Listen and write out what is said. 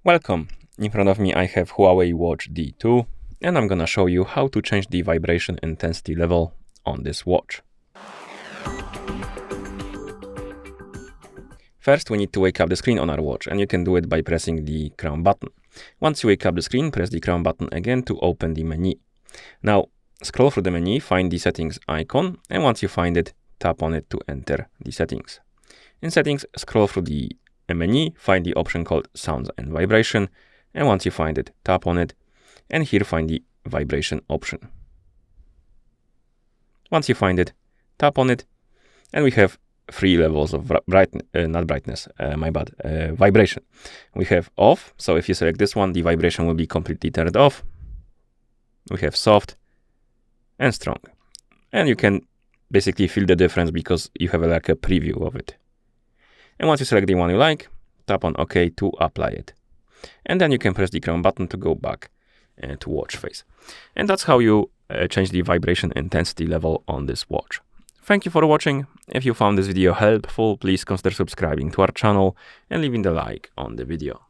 Welcome! In front of me I have Huawei Watch D2 and I'm gonna show you how to change the vibration intensity level on this watch. First we need to wake up the screen on our watch, and you can do it by pressing the crown button. Once you wake up the screen, press the crown button again to open the menu. Now scroll through the menu, find the settings icon, and once you find it, tap on it to enter the settings. In settings, scroll through the menu, find the option called sounds and vibration, and once you find it, tap on it, and here find the vibration option. Once you find it, tap on it, and we have three levels of vibration. We have off, so if you select this one, the vibration will be completely turned off. We have soft and strong, and you can basically feel the difference because you have like a preview of it. And once you select the one you like, tap on OK to apply it. And then you can press the crown button to go back to watch face. And that's how you change the vibration intensity level on this watch. Thank you for watching. If you found this video helpful, please consider subscribing to our channel and leaving the like on the video.